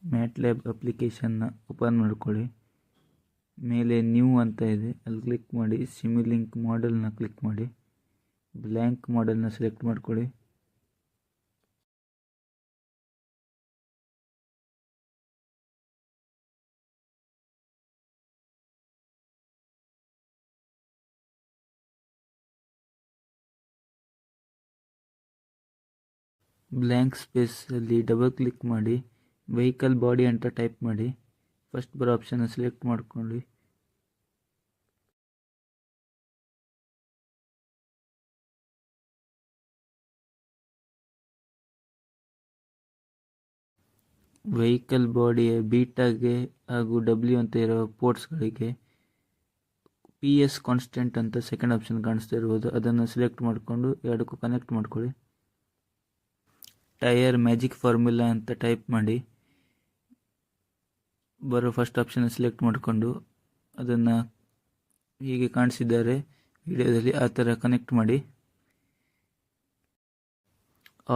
MATLAB ಅಪ್ಲಿಕೇಶನ್ನ open ಮಾಡ್ಕೊಳ್ಳಿ. ಮೇಲೆ ನ್ಯೂ ಅಂತ ಇದೆ, ಅಲ್ಲಿ ಕ್ಲಿಕ್ ಮಾಡಿ ಸಿಮ್ಯುಲಿಂಕ್ ಮಾಡೆಲ್ನ ಕ್ಲಿಕ್ ಮಾಡಿ ಬ್ಲ್ಯಾಂಕ್ ಮಾಡೆಲ್ನ ಸೆಲೆಕ್ಟ್ ಮಾಡ್ಕೊಳ್ಳಿ. ಬ್ಲ್ಯಾಂಕ್ ಸ್ಪೇಸಲ್ಲಿ ಡಬಲ್ ಕ್ಲಿಕ್ ಮಾಡಿ ವೆಹಿಕಲ್ ಬಾಡಿ ಅಂತ ಟೈಪ್ ಮಾಡಿ ಫಸ್ಟ್ ಬರೋ ಆಪ್ಷನ್ನ ಸೆಲೆಕ್ಟ್ ಮಾಡ್ಕೊಳ್ಳಿ. ವೆಹಿಕಲ್ ಬಾಡಿಯ ಬೀಟಾಗೆ ಹಾಗೂ ಡಬ್ಲ್ಯೂ ಅಂತ ಇರೋ ಪೋರ್ಟ್ಸ್ಗಳಿಗೆ PS ಕಾನ್ಸ್ಟೆಂಟ್ ಅಂತ ಸೆಕೆಂಡ್ ಆಪ್ಷನ್ ಕಾಣಿಸ್ತಾ ಇರ್ಬೋದು, ಅದನ್ನು ಸೆಲೆಕ್ಟ್ ಮಾಡಿಕೊಂಡು ಎರಡಕ್ಕೂ ಕನೆಕ್ಟ್ ಮಾಡ್ಕೊಳ್ಳಿ. ಟೈರ್ ಮ್ಯಾಜಿಕ್ ಫಾರ್ಮುಲಾ ಅಂತ ಟೈಪ್ ಮಾಡಿ ಬರೋ ಫಸ್ಟ್ ಆಪ್ಷನ್ ಸೆಲೆಕ್ಟ್ ಮಾಡಿಕೊಂಡು ಅದನ್ನು ಹೀಗೆ ಕಾಣಿಸಿದ್ದಾರೆ ವಿಡಿಯೋದಲ್ಲಿ ಆ ಥರ ಕನೆಕ್ಟ್ ಮಾಡಿ.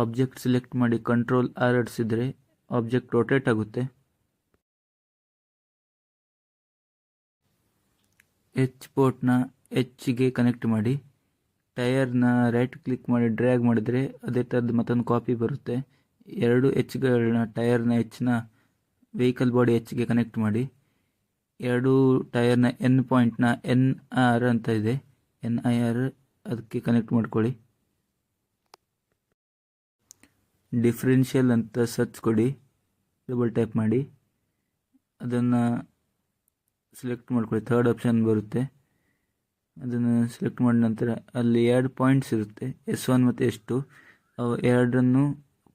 ಆಬ್ಜೆಕ್ಟ್ ಸೆಲೆಕ್ಟ್ ಮಾಡಿ ಕಂಟ್ರೋಲ್ R ಆಡಿಸಿದರೆ ಆಬ್ಜೆಕ್ಟ್ ರೊಟೇಟ್ ಆಗುತ್ತೆ. H ಪೋರ್ಟ್ನ Hಗೆ ಕನೆಕ್ಟ್ ಮಾಡಿ ಟೈರ್ನ ರೈಟ್ ಕ್ಲಿಕ್ ಮಾಡಿ ಡ್ರ್ಯಾಗ್ ಮಾಡಿದರೆ ಅದೇ ಥರದ್ದು ಮತ್ತೊಂದು ಕಾಪಿ ಬರುತ್ತೆ. ಎರಡು Hಗಳನ್ನ ಟೈರ್ನ Hನ ವೆಹಿಕಲ್ ಬಾಡಿ Hಗೆ ಕನೆಕ್ಟ್ ಮಾಡಿ ಎರಡು ಟೈರ್ನ N ಪಾಯಿಂಟ್ನ NR ಅಂತ ಇದೆ NIR ಅದಕ್ಕೆ ಕನೆಕ್ಟ್ ಮಾಡ್ಕೊಳ್ಳಿ. ಡಿಫ್ರೆನ್ಷಿಯಲ್ ಅಂತ ಸರ್ಚ್ ಕೊಡಿ, ಡಬಲ್ ಟ್ಯಾಪ್ ಮಾಡಿ ಅದನ್ನು ಸೆಲೆಕ್ಟ್ ಮಾಡ್ಕೊಳ್ಳಿ. ಥರ್ಡ್ ಆಪ್ಷನ್ ಬರುತ್ತೆ, ಅದನ್ನು ಸೆಲೆಕ್ಟ್ ಮಾಡಿದ ನಂತರ ಅಲ್ಲಿ ಎರಡು ಪಾಯಿಂಟ್ಸ್ ಇರುತ್ತೆ S1 ಮತ್ತು S2. ಅವು ಎರಡನ್ನು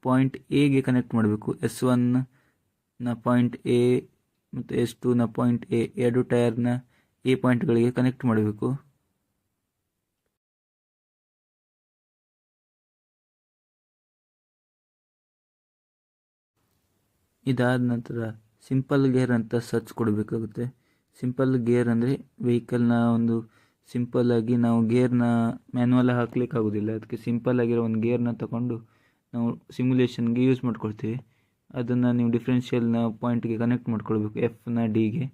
ಪಾಯಿಂಟ್ Aಗೆ ಕನೆಕ್ಟ್ ಮಾಡಬೇಕು. S1ನ ಪಾಯಿಂಟ್ A ಮತ್ತು S2ನ ಪಾಯಿಂಟ್ A ಎರಡು ಟೈರ್ನ A ಪಾಯಿಂಟ್ಗಳಿಗೆ ಕನೆಕ್ಟ್ ಮಾಡಬೇಕು. ಇದಾದ ನಂತರ ಸಿಂಪಲ್ ಗೇರ್ ಅಂತ ಸರ್ಚ್ ಕೊಡಬೇಕಾಗುತ್ತೆ. ಸಿಂಪಲ್ ಗೇರ್ ಅಂದರೆ ವೆಹಿಕಲ್ನ ಒಂದು ಸಿಂಪಲ್ಲಾಗಿ ನಾವು ಗೇರ್ನ ಮ್ಯಾನ್ಯಲ್ ಹಾಕ್ಲಿಕ್ಕಾಗೋದಿಲ್ಲ, ಅದಕ್ಕೆ ಸಿಂಪಲ್ ಆಗಿರೋ ಒಂದು ಗೇರ್ನ ತಗೊಂಡು ನಾವು ಸಿಮ್ಯುಲೇಷನ್ಗೆ ಯೂಸ್ ಮಾಡ್ಕೊಳ್ತೀವಿ. ಅದನ್ನು ನೀವು ಡಿಫ್ರೆನ್ಷಿಯಲ್ನ ಪಾಯಿಂಟ್ಗೆ ಕನೆಕ್ಟ್ ಮಾಡ್ಕೊಳ್ಬೇಕು, Fನ Dಗೆ.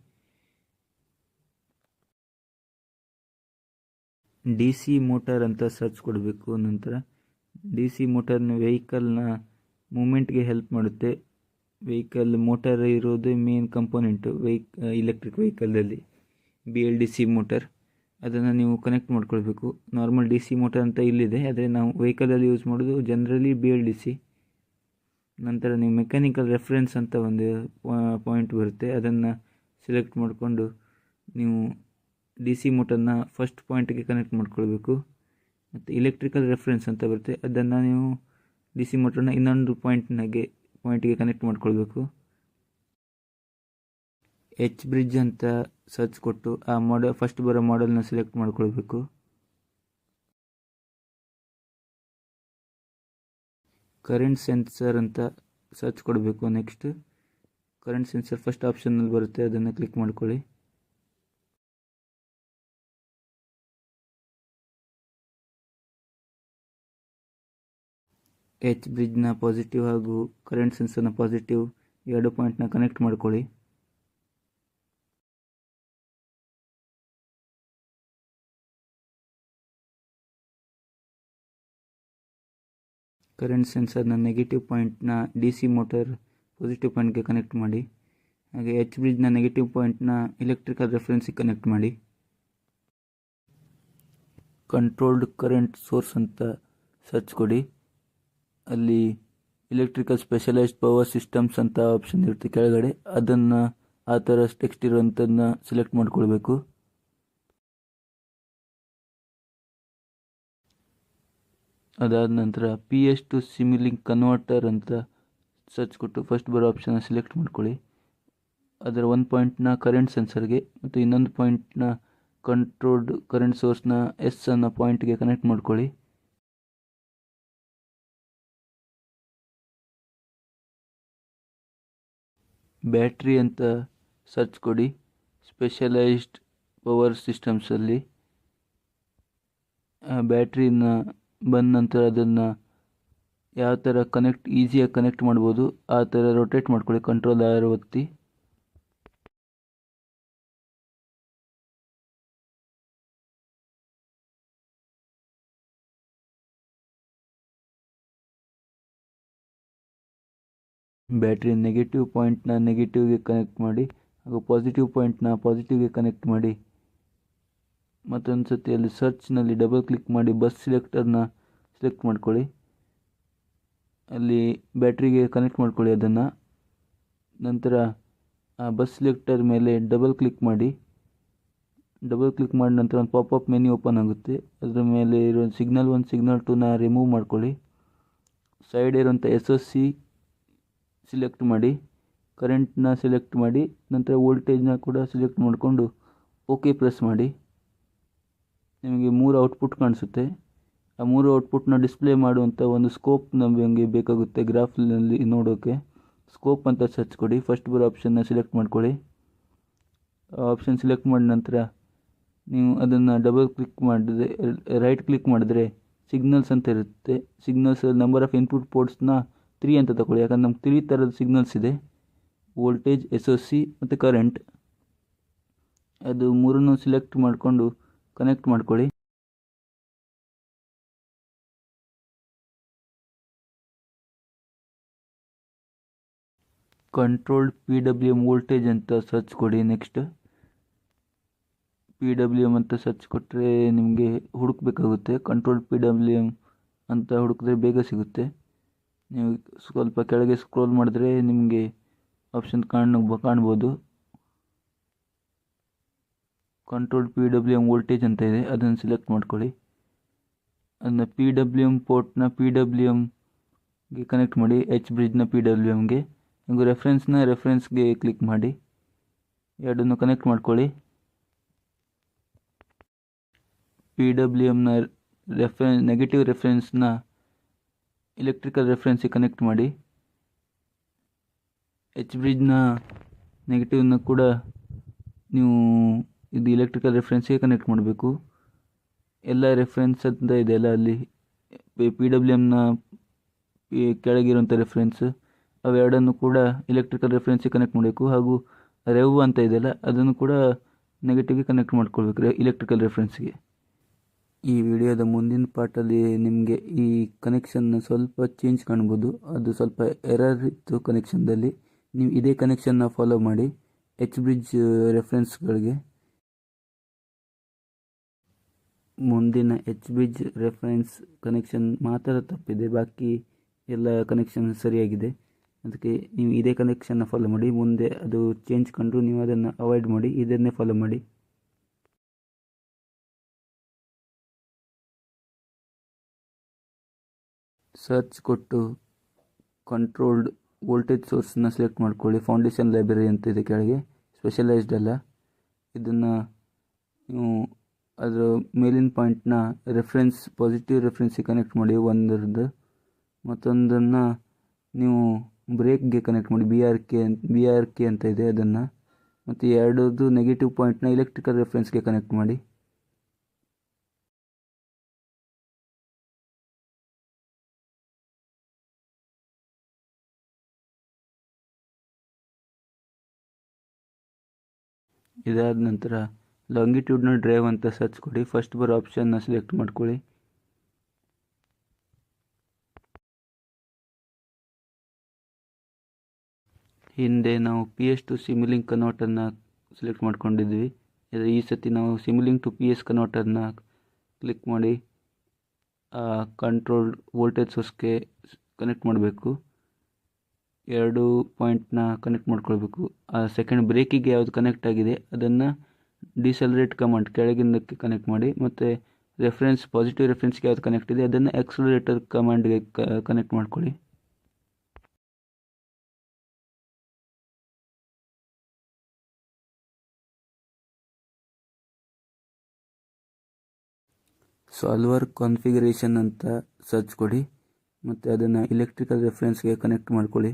DC ಮೋಟರ್ ಅಂತ ಸರ್ಚ್ ಕೊಡಬೇಕು. ನಂತರ DC ಮೋಟರ್ನ ವೆಹಿಕಲ್ನ ಮೂಮೆಂಟ್ಗೆ ಹೆಲ್ಪ್ ಮಾಡುತ್ತೆ. ವೆಹಿಕಲ್ ಮೋಟರ್ ಇರೋದು ಮೇನ್ ಕಂಪೋನೆಂಟು ಇಲೆಕ್ಟ್ರಿಕ್ ವೆಹಿಕಲ್ದಲ್ಲಿ BLDC ಮೋಟರ್. ಅದನ್ನು ನೀವು ಕನೆಕ್ಟ್ ಮಾಡ್ಕೊಳ್ಬೇಕು. ನಾರ್ಮಲ್ DC ಮೋಟರ್ ಅಂತ ಇಲ್ಲಿದೆ, ಆದರೆ ನಾವು ವೆಹಿಕಲಲ್ಲಿ ಯೂಸ್ ಮಾಡೋದು ಜನರಲಿ BLDC. ನಂತರ ನೀವು ಮೆಕ್ಯಾನಿಕಲ್ ರೆಫರೆನ್ಸ್ ಅಂತ ಒಂದು ಪಾಯಿಂಟ್ ಬರುತ್ತೆ, ಅದನ್ನು ಸೆಲೆಕ್ಟ್ ಮಾಡಿಕೊಂಡು ನೀವು DC ಮೋಟರ್ನ ಫಸ್ಟ್ ಪಾಯಿಂಟ್ಗೆ ಕನೆಕ್ಟ್ ಮಾಡ್ಕೊಳ್ಬೇಕು. ಮತ್ತು ಇಲೆಕ್ಟ್ರಿಕಲ್ ರೆಫರೆನ್ಸ್ ಅಂತ ಬರುತ್ತೆ, ಅದನ್ನು ನೀವು DC ಮೋಟರ್ನ ಇನ್ನೊಂದು ಪಾಯಿಂಟ್ಗೆ ಕನೆಕ್ಟ್ ಮಾಡ್ಕೊಳ್ಬೇಕು. H ಬ್ರಿಡ್ಜ್ ಅಂತ ಸರ್ಚ್ ಕೊಟ್ಟು ಆ ಫಸ್ಟ್ ಬರೋ ಮಾಡೆಲ್ನ ಸೆಲೆಕ್ಟ್ ಮಾಡ್ಕೊಳ್ಬೇಕು. ಕರೆಂಟ್ ಸೆನ್ಸರ್ ಅಂತ ಸರ್ಚ್ ಕೊಡಬೇಕು. ನೆಕ್ಸ್ಟ್ ಕರೆಂಟ್ ಸೆನ್ಸರ್ ಫಸ್ಟ್ ಆಪ್ಷನ್ನಲ್ಲಿ ಬರುತ್ತೆ, ಅದನ್ನು ಕ್ಲಿಕ್ ಮಾಡ್ಕೊಳ್ಳಿ. H ಬ್ರಿಡ್ಜ್ನ ಪಾಸಿಟಿವ್ ಹಾಗೂ ಕರೆಂಟ್ ಸೆನ್ಸರ್ನ ಪಾಸಿಟಿವ್ ಎರಡು ಪಾಯಿಂಟ್ನ ಕನೆಕ್ಟ್ ಮಾಡ್ಕೊಳ್ಳಿ. ಕರೆಂಟ್ ಸೆನ್ಸರ್ನ ನೆಗೆಟಿವ್ ಪಾಯಿಂಟ್ನ DC ಮೋಟರ್ ಪಾಸಿಟಿವ್ ಪಾಯಿಂಟ್ಗೆ ಕನೆಕ್ಟ್ ಮಾಡಿ. ಹಾಗೆ H ಬ್ರಿಡ್ಜ್ನ ನೆಗೆಟಿವ್ ಪಾಯಿಂಟ್ನ ಇಲೆಕ್ಟ್ರಿಕಲ್ ರೆಫರೆನ್ಸಿಗೆ ಕನೆಕ್ಟ್ ಮಾಡಿ. ಕಂಟ್ರೋಲ್ಡ್ ಕರೆಂಟ್ ಸೋರ್ಸ್ ಅಂತ ಸರ್ಚ್ ಕೊಡಿ. ಅಲ್ಲಿ ಎಲೆಕ್ಟ್ರಿಕಲ್ ಸ್ಪೆಷಲೈಸ್ಡ್ ಪವರ್ ಸಿಸ್ಟಮ್ಸ್ ಅಂತ ಆಪ್ಷನ್ ಇರುತ್ತೆ ಕೆಳಗಡೆ, ಅದನ್ನು ಆ ಥರ ಟೆಕ್ಸ್ಟ್ ಇರೋಂಥದ್ದನ್ನ ಸೆಲೆಕ್ಟ್ ಮಾಡ್ಕೊಳ್ಬೇಕು. ಅದಾದ ನಂತರ PS ಟು ಸಿಮ್ಯುಲಿಂಕ್ ಕನ್ವರ್ಟರ್ ಅಂತ ಸರ್ಚ್ ಕೊಟ್ಟು ಫಸ್ಟ್ ಬರೋ ಆಪ್ಷನ್ನ ಸೆಲೆಕ್ಟ್ ಮಾಡ್ಕೊಳ್ಳಿ. ಅದರ ಒಂದು ಪಾಯಿಂಟ್ನ ಕರೆಂಟ್ ಸೆನ್ಸರ್ಗೆ ಮತ್ತು ಇನ್ನೊಂದು ಪಾಯಿಂಟ್ನ ಕಂಟ್ರೋಲ್ಡ್ ಕರೆಂಟ್ ಸೋರ್ಸ್ನ S ಅನ್ನೋ ಪಾಯಿಂಟ್ಗೆ ಕನೆಕ್ಟ್ ಮಾಡ್ಕೊಳ್ಳಿ. ಬ್ಯಾಟ್ರಿ ಅಂತ ಸರ್ಚ್ ಕೊಡಿ. ಸ್ಪೆಷಲೈಸ್ಡ್ ಪವರ್ ಸಿಸ್ಟಮ್ಸಲ್ಲಿ ಬ್ಯಾಟ್ರಿನ ಬಂದ ನಂತರ ಅದನ್ನು ಯಾವ ಥರ ಈಸಿಯಾಗಿ ಕನೆಕ್ಟ್ ಮಾಡ್ಬೋದು ಆ ಥರ ರೊಟೇಟ್ ಮಾಡ್ಕೊಳ್ಳಿ, ಕಂಟ್ರೋಲ್ ಆರ್ ಒತ್ತಿ. ಬ್ಯಾಟ್ರಿ ನೆಗೆಟಿವ್ ಪಾಯಿಂಟ್ನ ನೆಗೆಟಿವ್ಗೆ ಕನೆಕ್ಟ್ ಮಾಡಿ ಹಾಗೂ ಪಾಸಿಟಿವ್ ಪಾಯಿಂಟ್ನ ಪಾಸಿಟಿವ್ಗೆ ಕನೆಕ್ಟ್ ಮಾಡಿ. ಮತ್ತೊಂದು ಸತಿ ಅಲ್ಲಿ ಸರ್ಚ್ನಲ್ಲಿ ಡಬಲ್ ಕ್ಲಿಕ್ ಮಾಡಿ ಬಸ್ ಸೆಲೆಕ್ಟರ್ನ ಸೆಲೆಕ್ಟ್ ಮಾಡ್ಕೊಳ್ಳಿ. ಅಲ್ಲಿ ಬ್ಯಾಟ್ರಿಗೆ ಕನೆಕ್ಟ್ ಮಾಡ್ಕೊಳ್ಳಿ ಅದನ್ನು. ನಂತರ ಆ ಬಸ್ ಸೆಲೆಕ್ಟರ್ ಮೇಲೆ ಡಬಲ್ ಕ್ಲಿಕ್ ಮಾಡಿ. ಡಬಲ್ ಕ್ಲಿಕ್ ಮಾಡಿದ ನಂತರ ಒಂದು ಪಾಪಪ್ ಮೆನ್ಯೂ ಓಪನ್ ಆಗುತ್ತೆ. ಅದರ ಮೇಲೆ ಇರೋ ಸಿಗ್ನಲ್ 1 ಸಿಗ್ನಲ್ 2ನ ರಿಮೂವ್ ಮಾಡ್ಕೊಳ್ಳಿ. ಸೈಡ್ ಇರೋಂಥ SOC ಸಿಲೆಕ್ಟ್ ಮಾಡಿ, ಕರೆಂಟ್ನ ಸೆಲೆಕ್ಟ್ ಮಾಡಿ, ನಂತರ ವೋಲ್ಟೇಜ್ನ ಕೂಡ ಸೆಲೆಕ್ಟ್ ಮಾಡಿಕೊಂಡು ಓಕೆ ಪ್ರೆಸ್ ಮಾಡಿ. ನಿಮಗೆ 3 ಔಟ್ಪುಟ್ ಕಾಣಿಸುತ್ತೆ. ಆ 3 ಔಟ್ಪುಟ್ನ ಡಿಸ್ಪ್ಲೇ ಮಾಡುವಂಥ ಒಂದು ಸ್ಕೋಪ್ ನಮಗೆ ಬೇಕಾಗುತ್ತೆ ಗ್ರಾಫ್ನಲ್ಲಿ ನೋಡೋಕ್ಕೆ. ಸ್ಕೋಪ್ ಅಂತ ಸರ್ಚ್ ಕೊಡಿ. ಫಸ್ಟ್ ಬರೋ ಆಪ್ಷನ್ನ ಸೆಲೆಕ್ಟ್ ಮಾಡ್ಕೊಳ್ಳಿ. ಆಪ್ಷನ್ ಸೆಲೆಕ್ಟ್ ಮಾಡಿದ ನಂತರ ನೀವು ಅದನ್ನು ಡಬಲ್ ಕ್ಲಿಕ್ ಮಾಡಿದ್ರೆ, ರೈಟ್ ಕ್ಲಿಕ್ ಮಾಡಿದ್ರೆ ಸಿಗ್ನಲ್ಸ್ ಅಂತ ಇರುತ್ತೆ. ಸಿಗ್ನಲ್ಸ್ ನಂಬರ್ ಆಫ್ ಇನ್ಪುಟ್ ಪೋರ್ಟ್ಸ್ನ 3 ಅಂತ ತಗೊಳ್ಳಿ. ಯಾಕಂದ್ರೆ ನಮ್ಗೆ 3 ಥರದ ಸಿಗ್ನಲ್ಸ್ ಇದೆ: ವೋಲ್ಟೇಜ್, SOC ಮತ್ತು ಕರೆಂಟ್. ಅದು 3ನ್ನು ಸೆಲೆಕ್ಟ್ ಮಾಡಿಕೊಂಡು ಕನೆಕ್ಟ್ ಮಾಡ್ಕೊಳ್ಳಿ. ಕಂಟ್ರೋಲ್ಡ್ PWM ವೋಲ್ಟೇಜ್ ಅಂತ ಸರ್ಚ್ ಕೊಡಿ. ನೆಕ್ಸ್ಟ್ PWM ಅಂತ ಸರ್ಚ್ ಕೊಟ್ಟರೆ ನಿಮಗೆ ಹುಡುಕಬೇಕಾಗುತ್ತೆ. ಕಂಟ್ರೋಲ್ಡ್ PWM ಅಂತ ಹುಡುಕಿದ್ರೆ ಬೇಗ ಸಿಗುತ್ತೆ. ನೀವು ಸ್ವಲ್ಪ ಕೆಳಗೆ ಸ್ಕ್ರೋಲ್ ಮಾಡಿದ್ರೆ ನಿಮಗೆ ಆಪ್ಷನ್ ಕಾಣ್ಬೋದು. ಕಂಟ್ರೋಲ್ಡ್ PWM ವೋಲ್ಟೇಜ್ ಅಂತ ಇದೆ, ಅದನ್ನು ಸೆಲೆಕ್ಟ್ ಮಾಡ್ಕೊಳ್ಳಿ. ಅದನ್ನು PWM ಪೋರ್ಟ್ನ PWMಗೆ ಕನೆಕ್ಟ್ ಮಾಡಿ, H ಬ್ರಿಡ್ಜ್ನ PWMಗೆ. ಹಾಗೂ ರೆಫರೆನ್ಸ್ಗೆ ಕ್ಲಿಕ್ ಮಾಡಿ, ಎರಡನ್ನು ಕನೆಕ್ಟ್ ಮಾಡ್ಕೊಳ್ಳಿ. PWMನ ನೆಗೆಟಿವ್ ರೆಫರೆನ್ಸ್ನ ಎಲೆಕ್ಟ್ರಿಕಲ್ ರೆಫರೆನ್ಸಿಗೆ ಕನೆಕ್ಟ್ ಮಾಡಿ. H ಬ್ರಿಡ್ಜ್ನ ನೆಗೆಟಿವ್ನ ಕೂಡ ನೀವು ಇದು ಎಲೆಕ್ಟ್ರಿಕಲ್ ರೆಫರೆನ್ಸಿಗೆ ಕನೆಕ್ಟ್ ಮಾಡಬೇಕು. ಎಲ್ಲ ರೆಫರೆನ್ಸ್ ಅಂತ ಇದೆಯಲ್ಲ, ಅಲ್ಲಿ PWMನ ಕೆಳಗಿರುವಂಥ ರೆಫರೆನ್ಸ್ ಅವೆರಡನ್ನು ಕೂಡ ಎಲೆಕ್ಟ್ರಿಕಲ್ ರೆಫರೆನ್ಸಿಗೆ ಕನೆಕ್ಟ್ ಮಾಡಬೇಕು. ಹಾಗೂ ರೆವ್ ಅಂತ ಇದೆಯಲ್ಲ, ಅದನ್ನು ಕೂಡ ನೆಗೆಟಿವ್ಗೆ ಕನೆಕ್ಟ್ ಮಾಡ್ಕೊಳ್ಬೇಕು ಎಲೆಕ್ಟ್ರಿಕಲ್ ರೆಫರೆನ್ಸ್ಗೆ. ಈ ವಿಡಿಯೋದ ಮುಂದಿನ ಪಾರ್ಟಲ್ಲಿ ನಿಮಗೆ ಈ ಕನೆಕ್ಷನ್ನ ಸ್ವಲ್ಪ ಚೇಂಜ್ ಕಾಣ್ಬೋದು. ಅದು ಸ್ವಲ್ಪ ಎರರ್ ಇತ್ತು ಕನೆಕ್ಷನ್ದಲ್ಲಿ. ನೀವು ಇದೇ ಕನೆಕ್ಷನ್ನ ಫಾಲೋ ಮಾಡಿ H ಬ್ರಿಡ್ಜ್ ರೆಫರೆನ್ಸ್ಗಳಿಗೆ. ಮುಂದಿನ H ಬ್ರಿಡ್ಜ್ ರೆಫರೆನ್ಸ್ ಕನೆಕ್ಷನ್ ಮಾತ್ರ ತಪ್ಪಿದೆ, ಬಾಕಿ ಎಲ್ಲ ಕನೆಕ್ಷನ್ ಸರಿಯಾಗಿದೆ. ಅದಕ್ಕೆ ನೀವು ಇದೇ ಕನೆಕ್ಷನ್ನ ಫಾಲೋ ಮಾಡಿ. ಮುಂದೆ ಅದು ಚೇಂಜ್ ಕಂಡ್ರು ನೀವು ಅದನ್ನು ಅವಾಯ್ಡ್ ಮಾಡಿ, ಇದನ್ನೇ ಫಾಲೋ ಮಾಡಿ. ಸರ್ಚ್ ಕೊಟ್ಟು ಕಂಟ್ರೋಲ್ಡ್ ವೋಲ್ಟೇಜ್ ಸೋರ್ಸ್ನ ಸೆಲೆಕ್ಟ್ ಮಾಡ್ಕೊಳ್ಳಿ. ಫೌಂಡೇಶನ್ ಲೈಬ್ರರಿ ಅಂತ ಇದೆ ಕೆಳಗೆ, ಸ್ಪೆಷಲೈಸ್ಡ್ ಅಲ್ಲ. ಇದನ್ನು ನೀವು ಅದರ ಮೇಲಿನ ಪಾಯಿಂಟ್ನ ಪಾಸಿಟಿವ್ ರೆಫರೆನ್ಸಿಗೆ ಕನೆಕ್ಟ್ ಮಾಡಿ ಒಂದರದ್ದು. ಮತ್ತೊಂದನ್ನು ನೀವು ಬ್ರೇಕ್ಗೆ ಕನೆಕ್ಟ್ ಮಾಡಿ, BRK ಅಂತ ಇದೆ ಅದನ್ನು. ಮತ್ತು ಎರಡದು ನೆಗೆಟಿವ್ ಪಾಯಿಂಟ್ನ ಎಲೆಕ್ಟ್ರಿಕಲ್ ರೆಫರೆನ್ಸ್ಗೆ ಕನೆಕ್ಟ್ ಮಾಡಿ. ಇದಾದ ನಂತರ ಲಾಂಗಿಟ್ಯೂಡ್ನಲ್ ಡ್ರೈವ್ ಅಂತ ಸರ್ಚ್ ಕೊಡಿ. ಫಸ್ಟ್ ಬರೋ ಆಪ್ಷನ್ನ ಸೆಲೆಕ್ಟ್ ಮಾಡ್ಕೊಳ್ಳಿ. ಹಿಂದೆ ನಾವು PS to ಸಿಮ್ಯುಲಿಂಕ್ ಕನ್ವರ್ಟರ್ನ ಸೆಲೆಕ್ಟ್ ಮಾಡ್ಕೊಂಡಿದ್ವಿ. ಈ ಸತಿ ನಾವು ಸಿಮ್ಯುಲಿಂಕ್ ಟು PS ಕನ್ವರ್ಟರ್ನ ಕ್ಲಿಕ್ ಮಾಡಿ ಕಂಟ್ರೋಲ್ಡ್ ವೋಲ್ಟೇಜ್ ಸೋರ್ಸ್ಗೆ ಕನೆಕ್ಟ್ ಮಾಡಬೇಕು. 2 ಪಾಯಿಂಟ್ನ ಕನೆಕ್ಟ್ ಮಾಡ್ಕೊಳ್ಬೇಕು. ಆ ಸೆಕೆಂಡ್ ಬ್ರೇಕಿಗೆ ಯಾವುದು ಕನೆಕ್ಟ್ ಆಗಿದೆ ಅದನ್ನು ಡಿಸೆಲರೇಟ್ ಕಮಾಂಡ್ ಕೆಳಗಿಂದಕ್ಕೆ ಕನೆಕ್ಟ್ ಮಾಡಿ. ಮತ್ತು ಪಾಸಿಟಿವ್ ರೆಫರೆನ್ಸ್ಗೆ ಯಾವುದು ಕನೆಕ್ಟ್ ಇದೆ ಅದನ್ನು ಆಕ್ಸಲರೇಟರ್ ಕಮಾಂಡ್ಗೆ ಕನೆಕ್ಟ್ ಮಾಡ್ಕೊಳ್ಳಿ. ಸಾಲ್ವರ್ ಕಾನ್ಫಿಗರೇಷನ್ ಅಂತ ಸರ್ಚ್ ಕೊಡಿ ಮತ್ತು ಅದನ್ನು ಎಲೆಕ್ಟ್ರಿಕಲ್ ರೆಫರೆನ್ಸ್ಗೆ ಕನೆಕ್ಟ್ ಮಾಡ್ಕೊಳ್ಳಿ.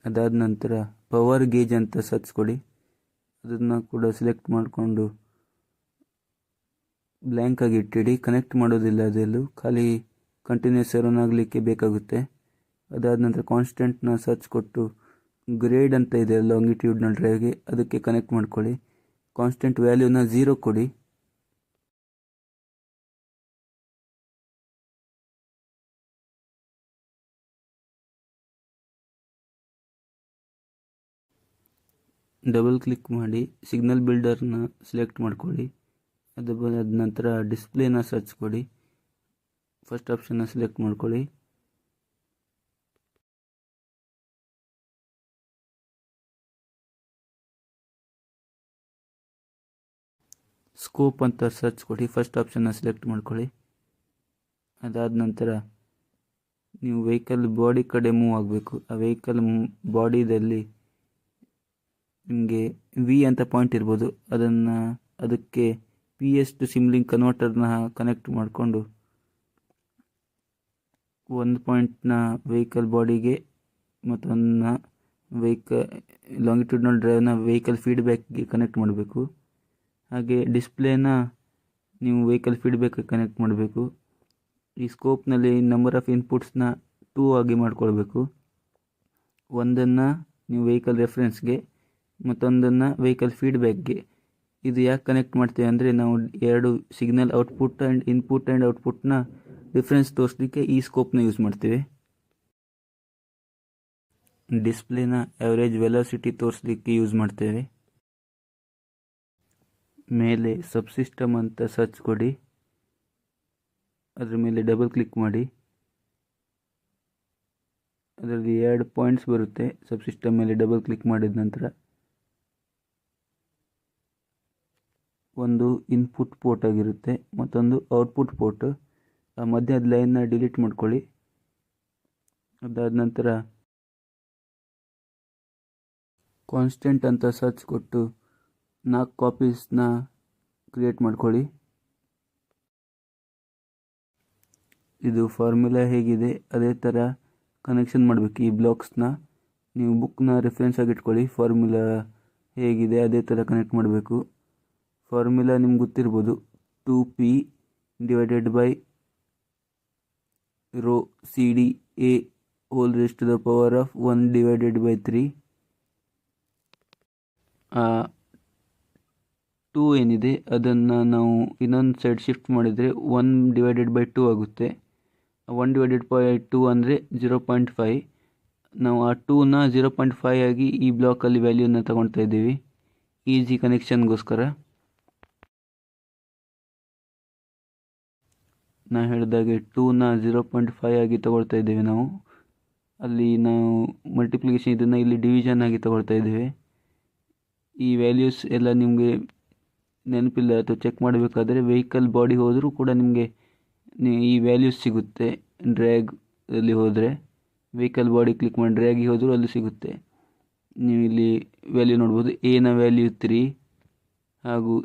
ಅದಾದ ನಂತರ ಪವರ್ ಗೇಜ್ ಅಂತ ಸರ್ಚ್ ಕೊಡಿ. ಅದನ್ನು ಕೂಡ ಸೆಲೆಕ್ಟ್ ಮಾಡಿಕೊಂಡು ಬ್ಲ್ಯಾಂಕ್ ಆಗಿ ಇಟ್ಟಿಡಿ, ಕನೆಕ್ಟ್ ಮಾಡೋದಿಲ್ಲ, ಅದೆಲ್ಲೂ ಖಾಲಿ ಕಂಟಿನ್ಯೂಸ್ ರನ್ ಆಗಲಿಕ್ಕೆ ಬೇಕಾಗುತ್ತೆ. ಅದಾದ ನಂತರ ಕಾನ್ಸ್ಟೆಂಟ್ನ ಸರ್ಚ್ ಕೊಟ್ಟು ಗ್ರೇಡ್ ಅಂತ ಇದೆ ಲಾಂಗಿಟ್ಯೂಡ್ನಲ್ ಡ್ರೈವ್ಗೆ, ಅದಕ್ಕೆ ಕನೆಕ್ಟ್ ಮಾಡ್ಕೊಳ್ಳಿ. ಕಾನ್ಸ್ಟೆಂಟ್ ವ್ಯಾಲ್ಯೂನ 0 ಕೊಡಿ. ಡಬಲ್ ಕ್ಲಿಕ್ ಮಾಡಿ ಸಿಗ್ನಲ್ ಬಿಲ್ಡರ್ನ ಸೆಲೆಕ್ಟ್ ಮಾಡ್ಕೊಳ್ಳಿ. ಅದಾದ ನಂತರ ಡಿಸ್ಪ್ಲೇನ ಸರ್ಚ್ ಕೊಡಿ. ಫಸ್ಟ್ ಆಪ್ಷನ್ನ ಸೆಲೆಕ್ಟ್ ಮಾಡ್ಕೊಳ್ಳಿ. ಸ್ಕೋಪ್ ಅಂತ ಸರ್ಚ್ ಕೊಡಿ. ಫಸ್ಟ್ ಆಪ್ಷನ್ನ ಸೆಲೆಕ್ಟ್ ಮಾಡ್ಕೊಳ್ಳಿ. ಅದಾದ ನಂತರ ನೀವು ವೆಹಿಕಲ್ ಬಾಡಿ ಕಡೆ ಮೂವ್ ಆಗಬೇಕು. ಆ ವೆಹಿಕಲ್ ಬಾಡಿದಲ್ಲಿ ನಿಮಗೆ ವಿ ಅಂತ ಪಾಯಿಂಟ್ ಇರ್ಬೋದು, ಅದಕ್ಕೆ PS to ಸಿಮ್ಲಿಂಕ್ ಕನ್ವರ್ಟರ್ನ ಕನೆಕ್ಟ್ ಮಾಡಿಕೊಂಡು ಒಂದು ಪಾಯಿಂಟ್ನ ವೆಹಿಕಲ್ ಬಾಡಿಗೆ ಮತ್ತೊಂದನ್ನ ಲಾಂಗಿಟ್ಯೂಡ್ನಲ್ ಡ್ರೈವ್ನ ವೆಹಿಕಲ್ ಫೀಡ್ಬ್ಯಾಕ್ಗೆ ಕನೆಕ್ಟ್ ಮಾಡಬೇಕು. ಹಾಗೆ ಡಿಸ್ಪ್ಲೇನ ನೀವು ವೆಹಿಕಲ್ ಫೀಡ್ಬ್ಯಾಕ್ಗೆ ಕನೆಕ್ಟ್ ಮಾಡಬೇಕು. ಈ ಸ್ಕೋಪ್ನಲ್ಲಿ ನಂಬರ್ ಆಫ್ ಇನ್ಪುಟ್ಸ್ನ 2 ಆಗಿ ಮಾಡ್ಕೊಳ್ಬೇಕು. ಒಂದನ್ನು ನೀವು ವೆಹಿಕಲ್ ರೆಫರೆನ್ಸ್ಗೆ, ಮತ್ತೊಂದನ್ನು ವೆಹಿಕಲ್ ಫೀಡ್ಬ್ಯಾಕ್ಗೆ. ಇದು ಯಾಕೆ ಕನೆಕ್ಟ್ ಮಾಡ್ತೇವೆ ಅಂದರೆ ನಾವು 2 signal output and input and ಔಟ್ಪುಟ್ನ ಡಿಫ್ರೆನ್ಸ್ ತೋರಿಸಲಿಕ್ಕೆ ಈ ಸ್ಕೋಪ್ನ ಯೂಸ್ ಮಾಡ್ತೇವೆ. ಡಿಸ್ಪ್ಲೇನ ಆವರೇಜ್ ವೆಲಾಸಿಟಿ ತೋರಿಸಲಿಕ್ಕೆ ಯೂಸ್ ಮಾಡ್ತೇವೆ. ಮೇಲೆ ಸಬ್ಸಿಸ್ಟಮ್ ಅಂತ ಸರ್ಚ್ ಕೊಡಿ. ಅದರ ಮೇಲೆ ಡಬಲ್ ಕ್ಲಿಕ್ ಮಾಡಿ. ಅದರಲ್ಲಿ 2 ಪಾಯಿಂಟ್ಸ್ ಬರುತ್ತೆ. ಸಬ್ಸಿಸ್ಟಮ್ ಮೇಲೆ ಡಬಲ್ ಕ್ಲಿಕ್ ಮಾಡಿದ ನಂತರ ಒಂದು ಇನ್ಪುಟ್ ಪೋರ್ಟ್ ಆಗಿರುತ್ತೆ, ಮತ್ತೊಂದು ಔಟ್ಪುಟ್ ಪೋರ್ಟ್. ಆ ಮಧ್ಯದ ಲೈನ್ನ ಡಿಲೀಟ್ ಮಾಡ್ಕೊಳ್ಳಿ. ಅದಾದ ನಂತರ ಕಾನ್ಸ್ಟೆಂಟ್ ಅಂತ ಸರ್ಚ್ ಕೊಟ್ಟು 4 ಕಾಪೀಸ್ನ ಕ್ರಿಯೇಟ್ ಮಾಡ್ಕೊಳ್ಳಿ. ಇದು ಫಾರ್ಮುಲಾ ಹೇಗಿದೆ ಅದೇ ಥರ ಕನೆಕ್ಷನ್ ಮಾಡಬೇಕು. ಈ ಬ್ಲಾಕ್ಸ್ನ ನೀವು ಬುಕ್ನ ರೆಫರೆನ್ಸ್ ಆಗಿ ಇಟ್ಕೊಳ್ಳಿ. ಫಾರ್ಮುಲಾ ಹೇಗಿದೆ ಅದೇ ಥರ ಕನೆಕ್ಟ್ ಮಾಡಬೇಕು. ಫಾರ್ಮುಲಾ ನಿಮ್ಗೆ ಗೊತ್ತಿರ್ಬೋದು, 2p divided by rho CDA whole raise to the power of 1 divided by 3. 2 ಏನಿದೆ ಅದನ್ನು ನಾವು ಇನ್ನೊಂದು ಸೈಡ್ ಶಿಫ್ಟ್ ಮಾಡಿದರೆ 1 ಡಿವೈಡೆಡ್ ಬೈ 2 ಆಗುತ್ತೆ. 1 ಡಿವೈಡೆಡ್ ಬೈ 2 ಅಂದರೆ 0.5. ನಾವು ಆ 2ನ 0.5 ಆಗಿ ಈ ಬ್ಲಾಕಲ್ಲಿ ವ್ಯಾಲ್ಯೂನ ತಗೊಳ್ತಾ ಇದ್ದೀವಿ ಈಸಿ ಕನೆಕ್ಷನ್ಗೋಸ್ಕರ. ನಾನು ಹೇಳಿದಾಗೆ 2ನ 0.5 ಆಗಿ ತಗೊಳ್ತಾ ಇದ್ದೇವೆ ನಾವು. ಅಲ್ಲಿ ನಾವು ಮಲ್ಟಿಪ್ಲಿಕೇಶನ್ ಇದನ್ನು ಇಲ್ಲಿ ಡಿವಿಷನ್ ಆಗಿ ತಗೊಳ್ತಾ ಇದ್ದೇವೆ. ಈ ವ್ಯಾಲ್ಯೂಸ್ ಎಲ್ಲ ನಿಮಗೆ ನೆನಪಿಲ್ಲ ಅಥವಾ ಚೆಕ್ ಮಾಡಬೇಕಾದ್ರೆ ವೆಹಿಕಲ್ ಬಾಡಿ ಹೋದರೂ ಕೂಡ ನಿಮಗೆ ಈ ವ್ಯಾಲ್ಯೂಸ್ ಸಿಗುತ್ತೆ. ಡ್ರ್ಯಾಗ್ ಅಲ್ಲಿ ಹೋದರೆ ವೆಹಿಕಲ್ ಬಾಡಿ ಕ್ಲಿಕ್ ಮಾಡಿ ಡ್ರ್ಯಾಗಿಗೆ ಹೋದರೂ ಅಲ್ಲಿ ಸಿಗುತ್ತೆ. ನೀವು ಇಲ್ಲಿ ವ್ಯಾಲ್ಯೂ ನೋಡ್ಬೋದು. ಎನ ವ್ಯಾಲ್ಯೂ 3 ಹಾಗೂ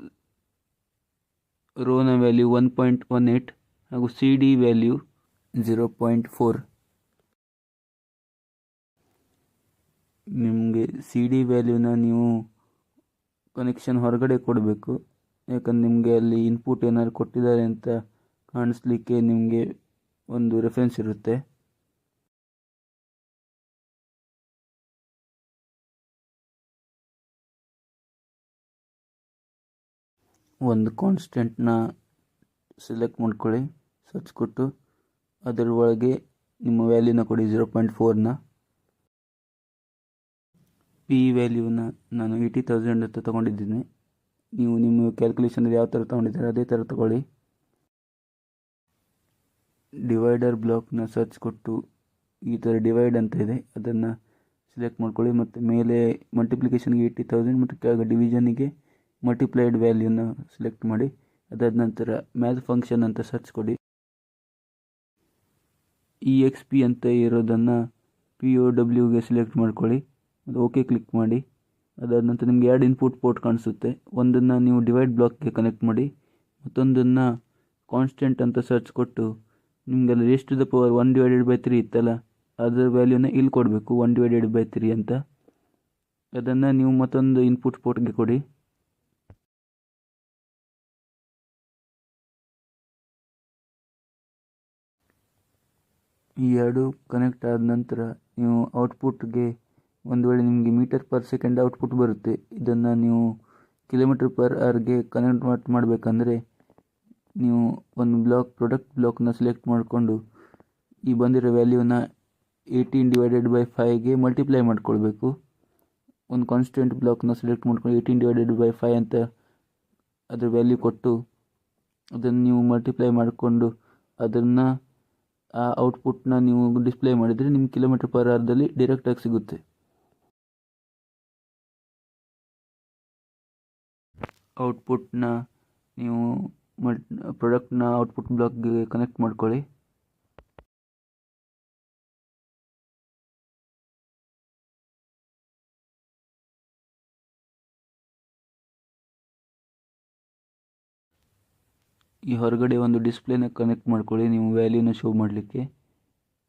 ರೋನ ವ್ಯಾಲ್ಯೂ 1.18 ಹಾಗೂ CD ವ್ಯಾಲ್ಯೂ 0.4. ನಿಮಗೆ CD ವ್ಯಾಲ್ಯೂನ ನೀವು ಕನೆಕ್ಷನ್ ಹೊರಗಡೆ ಕೊಡಬೇಕು. ಯಾಕಂದ್ರೆ ನಿಮಗೆ ಅಲ್ಲಿ ಇನ್ಪುಟ್ ಏನಾದ್ರು ಕೊಟ್ಟಿದ್ದಾರೆ ಅಂತ ಕಾಣಿಸ್ಲಿಕ್ಕೆ ನಿಮಗೆ ಒಂದು ರೆಫರೆನ್ಸ್ ಇರುತ್ತೆ. ಒಂದು ಕಾನ್ಸ್ಟೆಂಟ್ನ ಸೆಲೆಕ್ಟ್ ಮಾಡ್ಕೊಳ್ಳಿ, ಸರ್ಚ್ ಕೊಟ್ಟು ಅದರ ಒಳಗೆ ನಿಮ್ಮ ವ್ಯಾಲ್ಯೂನ ಕೊಡಿ 0.4ನ. P ವ್ಯಾಲ್ಯೂನ ನಾನು 80,000 ಅಂತ ತೊಗೊಂಡಿದ್ದೀನಿ. ನೀವು ನಿಮ್ಮ ಕ್ಯಾಲ್ಕುಲೇಷನಲ್ಲಿ ಯಾವ ಥರ ತೊಗೊಂಡಿದ್ದೀರ ಅದೇ ಥರ ತಗೊಳ್ಳಿ. ಡಿವೈಡರ್ ಬ್ಲಾಕ್ನ ಸರ್ಚ್ ಕೊಟ್ಟು ಈ ಥರ ಡಿವೈಡ್ ಅಂತ ಇದೆ, ಅದನ್ನು ಸೆಲೆಕ್ಟ್ ಮಾಡ್ಕೊಳ್ಳಿ. ಮತ್ತು ಮೇಲೆ ಮಲ್ಟಿಪ್ಲಿಕೇಶನ್ಗೆ 80,000 ಮತ್ತು ಕೆಳಗೆ ಡಿವಿಷನಿಗೆ ಮಲ್ಟಿಪ್ಲೈಡ್ ವ್ಯಾಲ್ಯೂನ ಸೆಲೆಕ್ಟ್ ಮಾಡಿ. ಅದಾದ ನಂತರ ಮ್ಯಾಥ್ ಫಂಕ್ಷನ್ ಅಂತ ಸರ್ಚ್ ಕೊಡಿ. EXP ಅಂತ ಇರೋದನ್ನು POWಗೆ ಸೆಲೆಕ್ಟ್ ಮಾಡ್ಕೊಳ್ಳಿ. ಅದು ಓಕೆ ಕ್ಲಿಕ್ ಮಾಡಿ. ಅದಾದ ನಂತರ ನಿಮಗೆ 2 ಇನ್ಪುಟ್ ಪೋರ್ಟ್ ಕಾಣಿಸುತ್ತೆ. ಒಂದನ್ನು ನೀವು ಡಿವೈಡ್ ಬ್ಲಾಕ್ಗೆ ಕನೆಕ್ಟ್ ಮಾಡಿ, ಮತ್ತೊಂದನ್ನು ಕಾನ್ಸ್ಟೆಂಟ್ ಅಂತ ಸರ್ಚ್ ಕೊಟ್ಟು ನಿಮಗೆ ಅಲ್ಲಿ raise to the power 1 divided by 3 ಇತ್ತಲ್ಲ, ಅದರ ವ್ಯಾಲ್ಯೂನ ಇಲ್ಲಿ ಕೊಡಬೇಕು 1 ಡಿವೈಡೆಡ್ ಬೈ 3 ಅಂತ. ಅದನ್ನು ನೀವು ಮತ್ತೊಂದು ಇನ್ಪುಟ್ ಪೋರ್ಟ್ಗೆ ಕೊಡಿ. ಈ ಎರಡು ಕನೆಕ್ಟ್ ಆದ ನಂತರ ನೀವು ಔಟ್ಪುಟ್ಗೆ ಒಂದು ವೇಳೆ ನಿಮಗೆ ಮೀಟರ್ ಪರ್ ಸೆಕೆಂಡ್ ಔಟ್ಪುಟ್ ಬರುತ್ತೆ. ಇದನ್ನು ನೀವು ಕಿಲೋಮೀಟರ್ ಪರ್ ಅವರ್ಗೆ ಕನ್ವರ್ಟ್ ಮಾಡಬೇಕಂದ್ರೆ ನೀವು ಒಂದು ಪ್ರಾಡಕ್ಟ್ ಬ್ಲಾಕ್ನ ಸೆಲೆಕ್ಟ್ ಮಾಡಿಕೊಂಡು ಈ ಬಂದಿರೋ ವ್ಯಾಲ್ಯೂನ 18/5ಗೆ ಮಲ್ಟಿಪ್ಲೈ ಮಾಡ್ಕೊಳ್ಬೇಕು. ಒಂದು ಕಾನ್ಸ್ಟೆಂಟ್ ಬ್ಲಾಕ್ನ ಸೆಲೆಕ್ಟ್ ಮಾಡ್ಕೊಂಡು 18/5 ಅಂತ ಅದರ ವ್ಯಾಲ್ಯೂ ಕೊಟ್ಟು ಅದನ್ನು ನೀವು ಮಲ್ಟಿಪ್ಲೈ ಮಾಡಿಕೊಂಡು ಅದನ್ನು ಆ ಔಟ್ಪುಟ್ನ ನೀವು ಡಿಸ್ಪ್ಲೇ ಮಾಡಿದರೆ ನಿಮ್ಗೆ ಕಿಲೋಮೀಟರ್ ಪರ್ ಅವರ್ದಲ್ಲಿ ಡೈರೆಕ್ಟಾಗಿ ಸಿಗುತ್ತೆ. ಔಟ್ಪುಟ್ನ ನೀವು ಪ್ರಾಡಕ್ಟ್ನ ಔಟ್ಪುಟ್ ಬ್ಲಾಕ್ಗೆ ಕನೆಕ್ಟ್ ಮಾಡ್ಕೊಳ್ಳಿ. ಈ ಹೊರಗಡೆ ಒಂದು ಡಿಸ್ಪ್ಲೇನ ಕನೆಕ್ಟ್ ಮಾಡ್ಕೊಳ್ಳಿ ನೀವು ವ್ಯಾಲ್ಯೂನ ಶೋ ಮಾಡಲಿಕ್ಕೆ.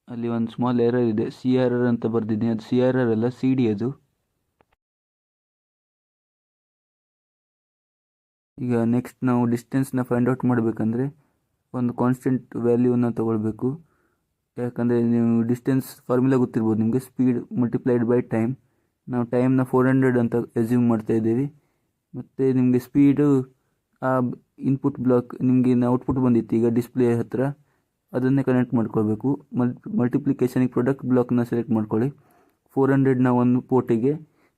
ಅಲ್ಲಿ ಒಂದು ಸ್ಮಾಲ್ ಎರರ್ ಇದೆ, CRR ಅಂತ ಬರೆದಿದ್ದೀನಿ. ಅದು CRR ಅಲ್ಲ, CD ಅದು. ಈಗ ನೆಕ್ಸ್ಟ್ ನಾವು ಡಿಸ್ಟೆನ್ಸ್ನ ಫೈಂಡ್ ಔಟ್ ಮಾಡಬೇಕಂದ್ರೆ ಒಂದು ಕಾನ್ಸ್ಟೆಂಟ್ ವ್ಯಾಲ್ಯೂನ ತೊಗೊಳ್ಬೇಕು. ಯಾಕಂದರೆ ನೀವು ಡಿಸ್ಟೆನ್ಸ್ ಫಾರ್ಮುಲಾ ಗೊತ್ತಿರ್ಬೋದು ನಿಮಗೆ, ಸ್ಪೀಡ್ ಮಲ್ಟಿಪ್ಲೈಡ್ ಬೈ ಟೈಮ್. ನಾವು ಟೈಮ್ನ 400 ಅಂತ ಎಸ್ಯೂಮ್ ಮಾಡ್ತಾ ಇದ್ದೀವಿ. ಮತ್ತು ನಿಮಗೆ ಸ್ಪೀಡು ಆ ಇನ್ಪುಟ್ ಬ್ಲಾಕ್ ನಿಮಗೆ ಔಟ್ಪುಟ್ ಬಂದಿತ್ತು ಈಗ ಡಿಸ್ಪ್ಲೇ ಹತ್ತಿರ, ಅದನ್ನೇ ಕನೆಕ್ಟ್ ಮಾಡ್ಕೊಳ್ಬೇಕು. ಮಲ್ಟಿಪ್ಲಿಕೇಶನಿಗೆ ಪ್ರಾಡಕ್ಟ್ ಬ್ಲಾಕ್ನ ಸೆಲೆಕ್ಟ್ ಮಾಡ್ಕೊಳ್ಳಿ. 400ನ ಒಂದು ಪೋರ್ಟಿಗೆ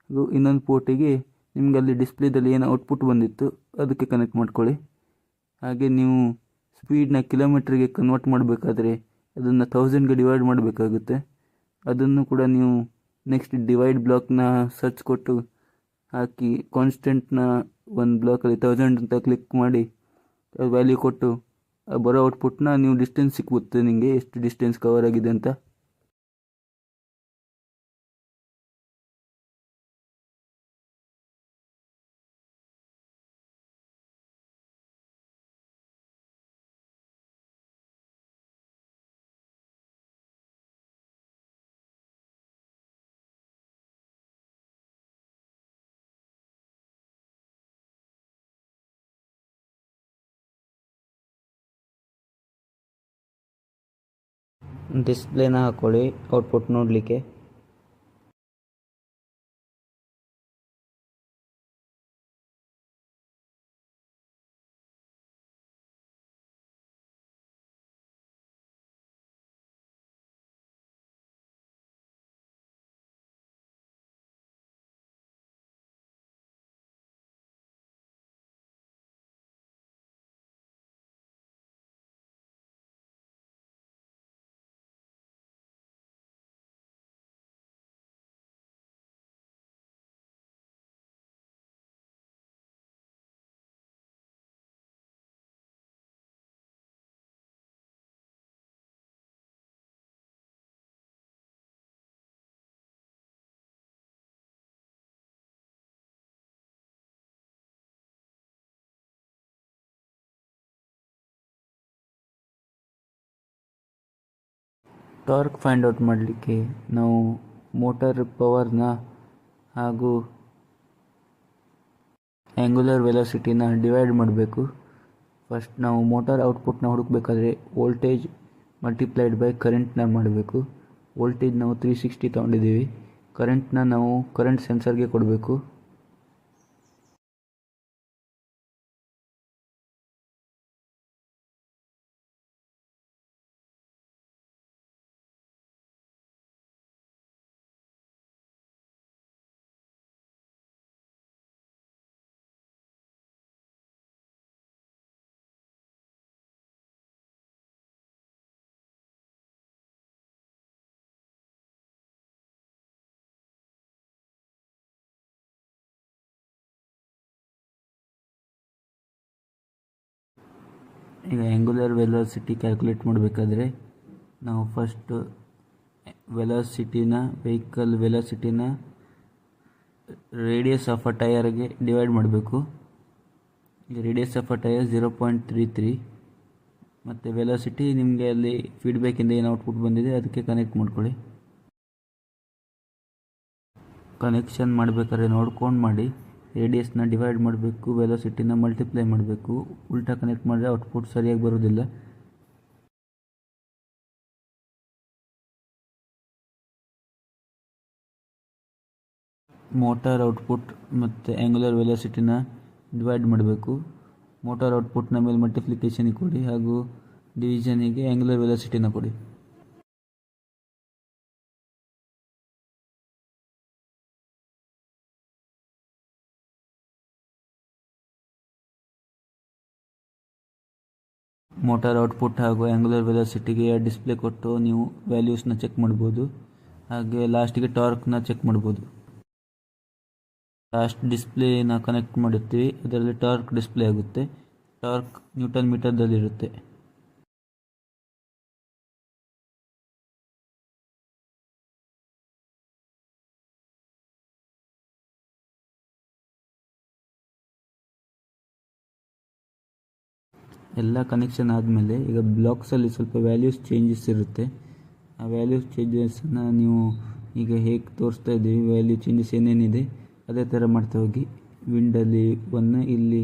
ಹಾಗೂ ಇನ್ನೊಂದು ಪೋರ್ಟಿಗೆ ನಿಮಗೆ ಅಲ್ಲಿ ಡಿಸ್ಪ್ಲೇದಲ್ಲಿ ಏನು ಔಟ್ಪುಟ್ ಬಂದಿತ್ತು ಅದಕ್ಕೆ ಕನೆಕ್ಟ್ ಮಾಡ್ಕೊಳ್ಳಿ. ಹಾಗೆ ನೀವು ಸ್ಪೀಡ್ನ ಕಿಲೋಮೀಟ್ರಿಗೆ ಕನ್ವರ್ಟ್ ಮಾಡಬೇಕಾದ್ರೆ ಅದನ್ನು 1000ಗೆ ಡಿವೈಡ್ ಮಾಡಬೇಕಾಗುತ್ತೆ. ಅದನ್ನು ಕೂಡ ನೀವು ನೆಕ್ಸ್ಟ್ ಡಿವೈಡ್ ಬ್ಲಾಕ್ನ ಸರ್ಚ್ ಕೊಟ್ಟು ಹಾಕಿ ಕಾನ್ಸ್ಟೆಂಟ್ನ ಒಂದು ಬ್ಲಾಕಲ್ಲಿ 1000 ಅಂತ ಕ್ಲಿಕ್ ಮಾಡಿ ವ್ಯಾಲ್ಯೂ ಕೊಟ್ಟು ಬರೋ ಔಟ್ಪುಟ್ನ ನೀವು ಡಿಸ್ಟೆನ್ಸ್ ಸಿಕ್ಗುತ್ತೆ ನಿಮಗೆ ಎಷ್ಟು ಡಿಸ್ಟೆನ್ಸ್ ಕವರ್ ಆಗಿದೆ ಅಂತ. ಡಿಸ್ಪ್ಲೇನ ಹಾಕ್ಕೊಳ್ಳಿ ಔಟ್ಪುಟ್ ನೋಡಲಿಕ್ಕೆ. ಟಾರ್ಕ್ ಫೈಂಡ್ ಔಟ್ ಮಾಡಲಿಕ್ಕೆ ನಾವು ಮೋಟರ್ ಪವರ್ನ ಹಾಗೂ ಆ್ಯಂಗುಲರ್ ವೆಲಾಸಿಟಿನ ಡಿವೈಡ್ ಮಾಡಬೇಕು. ಫಸ್ಟ್ ನಾವು ಮೋಟಾರ್ ಔಟ್ಪುಟ್ನ ಹುಡುಕಬೇಕಾದ್ರೆ ವೋಲ್ಟೇಜ್ ಮಲ್ಟಿಪ್ಲೈಡ್ ಬೈ ಕರೆಂಟ್ನ ಮಾಡಬೇಕು. ವೋಲ್ಟೇಜ್ ನಾವು 360 ತೊಗೊಂಡಿದ್ದೀವಿ. ಕರೆಂಟ್ನ ನಾವು ಕರೆಂಟ್ ಸೆನ್ಸರ್ಗೆ ಕೊಡಬೇಕು. ಈಗ ಆ್ಯಂಗುಲರ್ ವೆಲಾಸಿಟಿ ಕ್ಯಾಲ್ಕುಲೇಟ್ ಮಾಡಬೇಕಾದ್ರೆ ನಾವು ಫಸ್ಟ್ ವೆಹಿಕಲ್ ವೆಲಾಸಿಟಿನ ರೇಡಿಯಸ್ ಆಫ್ ಅ ಟೈರ್ಗೆ ಡಿವೈಡ್ ಮಾಡಬೇಕು. ಈಗ ರೇಡಿಯಸ್ ಆಫ್ ಅ ಟೈರ್ 0.33 ಮತ್ತು ವೆಲಾಸಿಟಿ ನಿಮಗೆ ಅಲ್ಲಿ ಫೀಡ್ಬ್ಯಾಕಿಂದ ಏನು ಔಟ್ಪುಟ್ ಬಂದಿದೆ ಅದಕ್ಕೆ ಕನೆಕ್ಟ್ ಮಾಡ್ಕೊಳ್ಳಿ. ಕನೆಕ್ಷನ್ ಮಾಡಬೇಕಾದ್ರೆ ನೋಡ್ಕೊಂಡು ಮಾಡಿ. ರೇಡಿಯಸ್ನ ಡಿವೈಡ್ ಮಾಡಬೇಕು, ವೆಲಾಸಿಟಿನ ಮಲ್ಟಿಪ್ಲೈ ಮಾಡಬೇಕು. ಉಲ್ಟಾ ಕನೆಕ್ಟ್ ಮಾಡಿದ್ರೆ ಔಟ್ಪುಟ್ ಸರಿಯಾಗಿ ಬರೋದಿಲ್ಲ. ಮೋಟಾರ್ ಔಟ್ಪುಟ್ ಮತ್ತು ಆ್ಯಂಗುಲರ್ ವೆಲಾಸಿಟಿನ ಡಿವೈಡ್ ಮಾಡಬೇಕು. ಮೋಟಾರ್ ಔಟ್ಪುಟ್ನ ಮೇಲೆ ಮಲ್ಟಿಪ್ಲಿಕೇಶನಿಗೆ ಕೊಡಿ ಹಾಗೂ ಡಿವಿಷನಿಗೆ ಆ್ಯಂಗುಲರ್ ವೆಲಾಸಿಟಿನ ಕೊಡಿ. ಮೋಟಾರ್ ಔಟ್ಪುಟ್ ಹಾಗೂ ಆ್ಯಂಗುಲರ್ ವೆಲಾಸಿಟಿಗೆ ಡಿಸ್ಪ್ಲೇ ಕೊಟ್ಟು ನೀವು ವ್ಯಾಲ್ಯೂಸ್ನ ಚೆಕ್ ಮಾಡ್ಬೋದು. ಹಾಗೆ ಲಾಸ್ಟಿಗೆ ಟಾರ್ಕ್ನ ಚೆಕ್ ಮಾಡ್ಬೋದು. ಲಾಸ್ಟ್ ಡಿಸ್ಪ್ಲೇನ ಕನೆಕ್ಟ್ ಮಾಡುತ್ತೀವಿ, ಅದರಲ್ಲಿ ಟಾರ್ಕ್ ಡಿಸ್ಪ್ಲೇ ಆಗುತ್ತೆ. ಟಾರ್ಕ್ ನ್ಯೂಟನ್ ಮೀಟರ್ದಲ್ಲಿರುತ್ತೆ. ಎಲ್ಲ ಕನೆಕ್ಷನ್ ಆದಮೇಲೆ ಈಗ ಬ್ಲಾಕ್ಸಲ್ಲಿ ಸ್ವಲ್ಪ ವ್ಯಾಲ್ಯೂಸ್ ಚೇಂಜಸ್ ಇರುತ್ತೆ. ಆ ವ್ಯಾಲ್ಯೂಸ್ ಚೇಂಜಸನ್ನು ನೀವು ಈಗ ಹೇಗೆ ತೋರಿಸ್ತಾ ಇದ್ದೀವಿ, ವ್ಯಾಲ್ಯೂ ಚೇಂಜಸ್ ಏನೇನಿದೆ ಅದೇ ಥರ ಮಾಡ್ತಾ ಹೋಗಿ. ವಿಂಡಲ್ಲಿ 1, ಇಲ್ಲಿ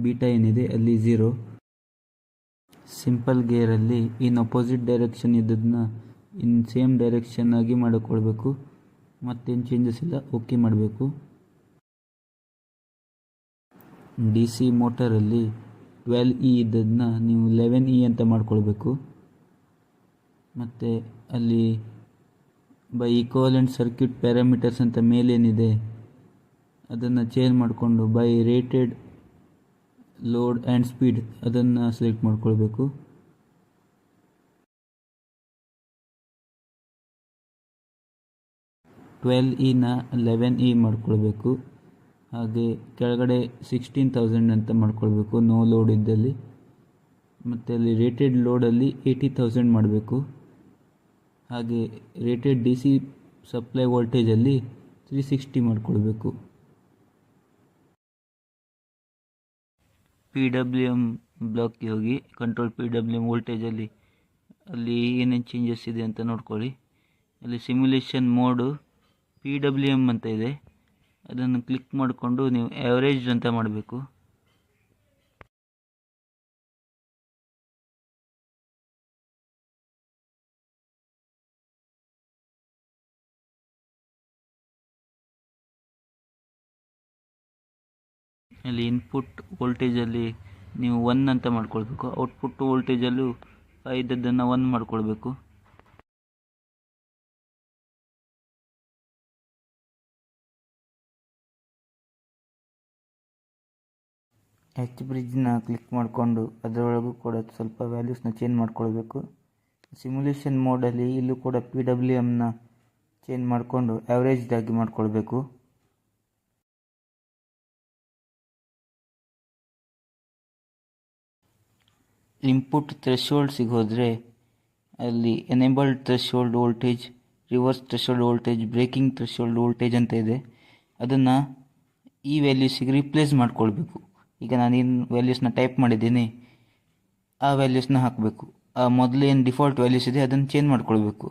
ಬೀಟಾ ಏನಿದೆ ಅಲ್ಲಿ 0. ಸಿಂಪಲ್ ಗೇರಲ್ಲಿ ಇನ್ ಅಪೋಸಿಟ್ ಡೈರೆಕ್ಷನ್ ಇದ್ದದನ್ನ ಇನ್ ಸೇಮ್ ಡೈರೆಕ್ಷನ್ ಆಗಿ ಮಾಡಿಕೊಳ್ಬೇಕು. ಮತ್ತೇನು ಚೇಂಜಸ್ ಇಲ್ಲ, ಓಕೆ ಮಾಡಬೇಕು. DC ಮೋಟರಲ್ಲಿ 12E ಇದ್ದದನ್ನ ನೀವು 11E ಅಂತ ಮಾಡ್ಕೊಳ್ಬೇಕು. ಮತ್ತು ಅಲ್ಲಿ ಬೈ ಈಕ್ವಲೆಂಟ್ ಸರ್ಕ್ಯೂಟ್ ಪ್ಯಾರಾಮೀಟರ್ಸ್ ಅಂತ ಮೇಲೇನಿದೆ ಅದನ್ನು ಚೇಂಜ್ ಮಾಡಿಕೊಂಡು by rated load and speed ಅದನ್ನು ಸೆಲೆಕ್ಟ್ ಮಾಡ್ಕೊಳ್ಬೇಕು. ಟ್ವೆಲ್ಇನ 11E ಮಾಡ್ಕೊಳ್ಬೇಕು. ಹಾಗೆ ಕೆಳಗಡೆ 16,000 ಅಂತ ಮಾಡ್ಕೊಳ್ಬೇಕು ನೋ ಲೋಡ್ ಇದ್ದಲ್ಲಿ. ಮತ್ತು ಅಲ್ಲಿ ರೇಟೆಡ್ ಲೋಡಲ್ಲಿ 80,000 ಮಾಡಬೇಕು. ಹಾಗೆ ರೇಟೆಡ್ DC ಸಪ್ಲೈ ವೋಲ್ಟೇಜಲ್ಲಿ 360 ಮಾಡ್ಕೊಳ್ಬೇಕು. PWM ಬ್ಲಾಕ್ಗೆ ಹೋಗಿ ಕಂಟ್ರೋಲ್ PWM ವೋಲ್ಟೇಜಲ್ಲಿ ಅಲ್ಲಿ ಏನೇನು ಚೇಂಜಸ್ ಇದೆ ಅಂತ ನೋಡ್ಕೊಳ್ಳಿ. ಅಲ್ಲಿ ಸಿಮ್ಯುಲೇಷನ್ ಮೋಡು PWM ಅಂತ ಇದೆ, ಅದನ್ನು ಕ್ಲಿಕ್ ಮಾಡಿಕೊಂಡು ನೀವು ಆ್ಯಾವ್ರೇಜ್ ಅಂತ ಮಾಡಬೇಕು. ಅಲ್ಲಿ ಇನ್ಪುಟ್ ವೋಲ್ಟೇಜಲ್ಲಿ ನೀವು 1 ಅಂತ ಮಾಡ್ಕೊಳ್ಬೇಕು. ಔಟ್ಪುಟ್ ವೋಲ್ಟೇಜಲ್ಲೂ ಇದ್ದದ್ದನ್ನು 1 ಮಾಡ್ಕೊಳ್ಬೇಕು. H ಬ್ರಿಡ್ಜ್ನ ಕ್ಲಿಕ್ ಮಾಡಿಕೊಂಡು ಅದರೊಳಗೂ ಕೂಡ ಸ್ವಲ್ಪ ವ್ಯಾಲ್ಯೂಸ್ನ ಚೇಂಜ್ ಮಾಡ್ಕೊಳ್ಬೇಕು. ಸಿಮ್ಯುಲೇಷನ್ ಮೋಡಲ್ಲಿ ಇಲ್ಲೂ ಕೂಡ PWMನ ಚೇಂಜ್ ಮಾಡಿಕೊಂಡು ಆ್ಯಾವ್ರೇಜ್ದಾಗಿ ಮಾಡ್ಕೊಳ್ಬೇಕು. ಇನ್ಪುಟ್ ಥ್ರೆಶೋಲ್ಡ್ಸಿಗೆ ಹೋದರೆ ಅಲ್ಲಿ enabled threshold voltage, reverse threshold voltage, breaking threshold voltage ಅಂತ ಇದೆ. ಅದನ್ನು ಈ ವ್ಯಾಲ್ಯೂಸಿಗೆ ರಿಪ್ಲೇಸ್ ಮಾಡ್ಕೊಳ್ಬೇಕು. ಈಗ ನಾನೇನು ವ್ಯಾಲ್ಯೂಸ್ನ ಟೈಪ್ ಮಾಡಿದ್ದೀನಿ ಆ ವ್ಯಾಲ್ಯೂಸ್ನ ಹಾಕಬೇಕು. ಆ ಮೊದಲೇನು ಡಿಫಾಲ್ಟ್ ವ್ಯಾಲ್ಯೂಸ್ ಇದೆ ಅದನ್ನು ಚೇಂಜ್ ಮಾಡ್ಕೊಳ್ಬೇಕು.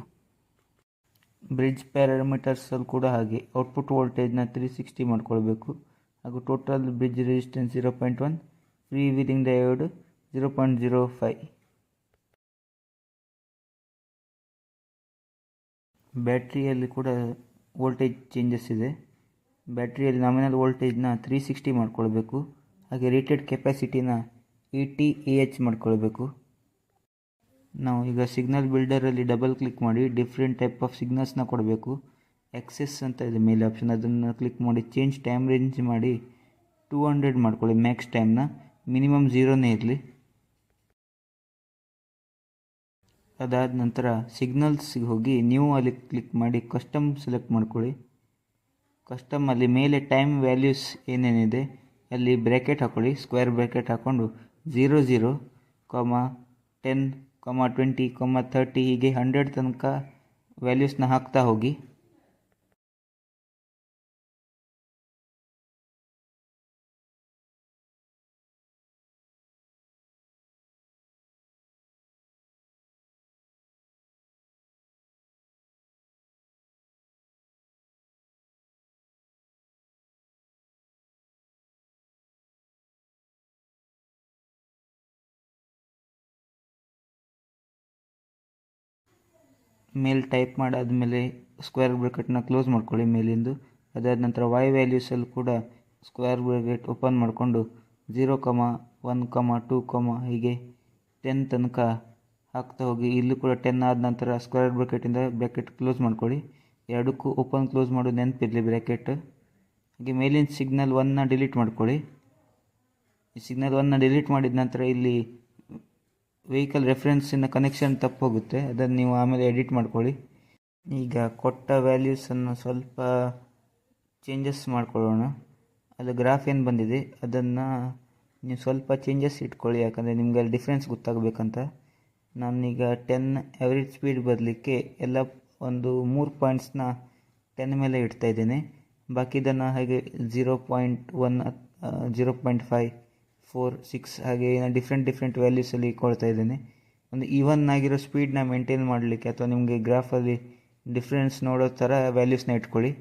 ಬ್ರಿಡ್ಜ್ ಪ್ಯಾರಾಮೀಟರ್ಸಲ್ಲಿ ಕೂಡ ಹಾಗೆ ಔಟ್ಪುಟ್ ವೋಲ್ಟೇಜ್ನ 360 ಮಾಡ್ಕೊಳ್ಬೇಕು. ಹಾಗೂ total bridge resistance 0.1, free wheeling diode 0.05. ಬ್ಯಾಟ್ರಿಯಲ್ಲಿ ಕೂಡ ವೋಲ್ಟೇಜ್ ಚೇಂಜಸ್ ಇದೆ. ಬ್ಯಾಟ್ರಿಯಲ್ಲಿ ನಾಮಿನಲ್ ವೋಲ್ಟೇಜ್ನ 360 ಮಾಡ್ಕೊಳ್ಬೇಕು. ಹಾಗೆ ರೇಟೆಡ್ ಕೆಪಾಸಿಟಿನ 80Ah ಮಾಡ್ಕೊಳ್ಬೇಕು. ನಾವು ಈಗ ಸಿಗ್ನಲ್ ಬಿಲ್ಡರಲ್ಲಿ ಡಬಲ್ ಕ್ಲಿಕ್ ಮಾಡಿ ಡಿಫ್ರೆಂಟ್ ಟೈಪ್ ಆಫ್ ಸಿಗ್ನಲ್ಸ್ನ ಕೊಡಬೇಕು. ಎಕ್ಸೆಸ್ ಅಂತ ಇದೆ ಮೇಲೆ ಆಪ್ಷನ್, ಅದನ್ನು ಕ್ಲಿಕ್ ಮಾಡಿ ಚೇಂಜ್ ಟೈಮ್ ರೇಂಜ್ ಮಾಡಿ 200 ಮಾಡ್ಕೊಳ್ಳಿ. ಮ್ಯಾಕ್ಸ್ ಟೈಮ್ನ ಮಿನಿಮಮ್ 0ನೇ ಇರಲಿ. ಅದಾದ ನಂತರ ಸಿಗ್ನಲ್ಸ್ಗೆ ಹೋಗಿ ನೀವು ಅಲ್ಲಿ ಕ್ಲಿಕ್ ಮಾಡಿ ಕಸ್ಟಮ್ ಸೆಲೆಕ್ಟ್ ಮಾಡ್ಕೊಳ್ಳಿ. ಕಸ್ಟಮಲ್ಲಿ ಮೇಲೆ ಟೈಮ್ ವ್ಯಾಲ್ಯೂಸ್ ಏನೇನಿದೆ ಅಲ್ಲಿ ಬ್ರ್ಯಾಕೆಟ್ ಹಾಕೊಳ್ಳಿ. ಸ್ಕ್ವೇರ್ ಬ್ರ್ಯಾಕೆಟ್ ಹಾಕ್ಕೊಂಡು 00, 10, 20, 30 ಹೀಗೆ 100 ತನಕ ವ್ಯಾಲ್ಯೂಸ್ನ ಹಾಕ್ತಾ ಹೋಗಿ. ಮೇಲ್ ಟೈಪ್ ಮಾಡಾದಮೇಲೆ ಸ್ಕ್ವೇರ್ ಬ್ರಾಕೆಟ್ನ ಕ್ಲೋಸ್ ಮಾಡ್ಕೊಳ್ಳಿ ಮೇಲಿಂದು. ಅದಾದ ನಂತರ y ವ್ಯಾಲ್ಯೂಸಲ್ಲಿ ಕೂಡ ಸ್ಕ್ವೇರ್ ಬ್ರಾಕೆಟ್ ಓಪನ್ ಮಾಡಿಕೊಂಡು 0, 1, 2, ಹೀಗೆ 10 ತನಕ ಹಾಕ್ತಾ ಹೋಗಿ. ಇಲ್ಲೂ ಕೂಡ 10 ಆದ ನಂತರ ಸ್ಕ್ವೇರ್ ಬ್ರಾಕೆಟಿಂದ ಬ್ರ್ಯಾಕೆಟ್ ಕ್ಲೋಸ್ ಮಾಡ್ಕೊಳ್ಳಿ. ಎರಡಕ್ಕೂ ಓಪನ್ ಕ್ಲೋಸ್ ಮಾಡೋದು ನೆನಪಿರಲಿ ಬ್ರ್ಯಾಕೆಟ್. ಹಾಗೆ ಮೇಲಿನ ಸಿಗ್ನಲ್ 1ನ ಡಿಲೀಟ್ ಮಾಡ್ಕೊಳ್ಳಿ. ಈ ಸಿಗ್ನಲ್ 1ನ ಡಿಲೀಟ್ ಮಾಡಿದ ನಂತರ ಇಲ್ಲಿ ವೆಹಿಕಲ್ ರೆಫರೆನ್ಸಿನ ಕನೆಕ್ಷನ್ ತಪ್ಪು ಹೋಗುತ್ತೆ, ಅದನ್ನು ನೀವು ಆಮೇಲೆ ಎಡಿಟ್ ಮಾಡ್ಕೊಳ್ಳಿ. ಈಗ ಕೊಟ್ಟ ವ್ಯಾಲ್ಯೂಸನ್ನು ಸ್ವಲ್ಪ ಚೇಂಜಸ್ ಮಾಡ್ಕೊಳ್ಳೋಣ. ಅಲ್ಲಿ ಗ್ರಾಫ್ ಏನು ಬಂದಿದೆ ಅದನ್ನು ನೀವು ಸ್ವಲ್ಪ ಚೇಂಜಸ್ ಇಟ್ಕೊಳ್ಳಿ, ಯಾಕಂದರೆ ನಿಮ್ಗೆ ಅಲ್ಲಿ ಡಿಫ್ರೆನ್ಸ್ ಗೊತ್ತಾಗಬೇಕಂತ. ನಾನೀಗ 10 ಆ್ಯಾವ್ರೇಜ್ ಸ್ಪೀಡ್ ಬರಲಿಕ್ಕೆ ಎಲ್ಲ ಒಂದು 3 ಪಾಯಿಂಟ್ಸ್ನ 10 ಮೇಲೆ ಇಡ್ತಾ ಇದ್ದೇನೆ. ಬಾಕಿದನ್ನು ಹಾಗೆ 0.1, 0.5, 4, 6 ಹಾಗೆ ಡಿಫ್ರೆಂಟ್ ವ್ಯಾಲ್ಯೂಸಲ್ಲಿ ಕೊಡ್ತಾ ಇದ್ದೇನೆ. ಒಂದು ಈವನ್ ಆಗಿರೋ ಸ್ಪೀಡ್ನ ಮೇಂಟೈನ್ ಮಾಡಲಿಕ್ಕೆ ಅಥವಾ ನಿಮಗೆ ಗ್ರಾಫಲ್ಲಿ ಡಿಫ್ರೆನ್ಸ್ ನೋಡೋ ಥರ ವ್ಯಾಲ್ಯೂಸ್ನ ಇಟ್ಕೊಳ್ಳಿ.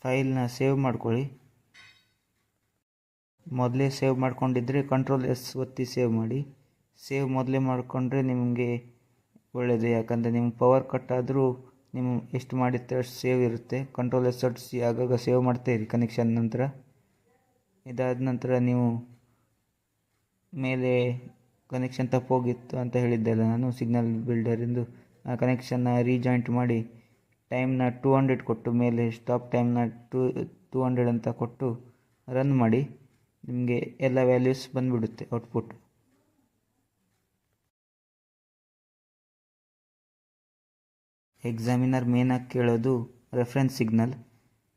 ಫೈಲ್ನ ಸೇವ್ ಮಾಡ್ಕೊಳ್ಳಿ. ಮೊದಲೇ ಸೇವ್ ಮಾಡ್ಕೊಂಡಿದ್ದರೆ Ctrl+S ಒತ್ತಿ ಸೇವ್ ಮಾಡಿ. ಸೇವ್ ಮೊದಲೇ ಮಾಡಿಕೊಂಡ್ರೆ ನಿಮಗೆ ಒಳ್ಳೆಯದು, ಯಾಕಂದರೆ ನಿಮ್ಗೆ ಪವರ್ ಕಟ್ ಆದರೂ ನೀವು ಎಷ್ಟು ಮಾಡಿರ್ತೀರ ಅಷ್ಟು ಸೇವ್ ಇರುತ್ತೆ. Ctrl+S ಒತ್ತಿಸಿ ಆಗಾಗ ಸೇವ್ ಮಾಡ್ತಾಯಿರಿ ಕನೆಕ್ಷನ್ ನಂತರ. ಇದಾದ ನಂತರ ನೀವು ಮೇಲೆ ಕನೆಕ್ಷನ್ ತಪ್ಪೋಗಿತ್ತು ಅಂತ ಹೇಳಿದ್ದೆಲ್ಲ ನಾನು ಸಿಗ್ನಲ್ ಬಿಲ್ಡರಿಂದು, ಆ ಕನೆಕ್ಷನ್ನ ರೀಜಾಯಿಂಟ್ ಮಾಡಿ ಟೈಮ್ನ 200 ಕೊಟ್ಟು ಮೇಲೆ ಸ್ಟಾಪ್ ಟೈಮ್ನ 200 ಅಂತ ಕೊಟ್ಟು ರನ್ ಮಾಡಿ. ನಿಮಗೆ ಎಲ್ಲ ವ್ಯಾಲ್ಯೂಸ್ ಬಂದುಬಿಡುತ್ತೆ ಔಟ್ಪುಟ್. ಎಕ್ಸಾಮಿನರ್ ಮೇನಾಗಿ ಕೇಳೋದು ರೆಫರೆನ್ಸ್ ಸಿಗ್ನಲ್.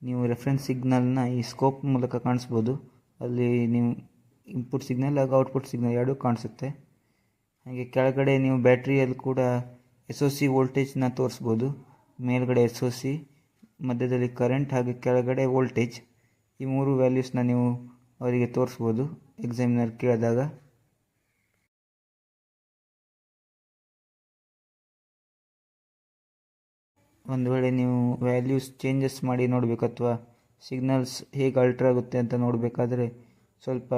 ನೀವು ರೆಫರೆನ್ಸ್ ಸಿಗ್ನಲ್ನ ಈ ಸ್ಕೋಪ್ ಮೂಲಕ ಕಾಣಿಸ್ಬೋದು. ಅಲ್ಲಿ ನೀವು ಇನ್ಪುಟ್ ಸಿಗ್ನಲ್ ಹಾಗೂ ಔಟ್ಪುಟ್ ಸಿಗ್ನಲ್ ಎರಡೂ ಕಾಣಿಸುತ್ತೆ. ಹಾಗೆ ಕೆಳಗಡೆ ನೀವು ಬ್ಯಾಟ್ರಿಯಲ್ಲಿ ಕೂಡ SOC ವೋಲ್ಟೇಜ್ನ ತೋರಿಸ್ಬೋದು. ಮೇಲ್ಗಡೆ SOC, ಮಧ್ಯದಲ್ಲಿ ಕರೆಂಟ್ ಹಾಗೆ ಕೆಳಗಡೆ ವೋಲ್ಟೇಜ್, ಈ 3 ವ್ಯಾಲ್ಯೂಸ್ನ ನೀವು ಅವರಿಗೆ ತೋರಿಸ್ಬೋದು ಎಕ್ಸಾಮಿನರ್ ಕೇಳಿದಾಗ. ಒಂದು ವೇಳೆ ನೀವು ವ್ಯಾಲ್ಯೂಸ್ ಚೇಂಜಸ್ ಮಾಡಿ ನೋಡಬೇಕು ಅಥವಾ ಸಿಗ್ನಲ್ಸ್ ಹೇಗೆ ಅಲ್ಟ್ರ್ ಆಗುತ್ತೆ ಅಂತ ನೋಡಬೇಕಾದ್ರೆ ಸ್ವಲ್ಪ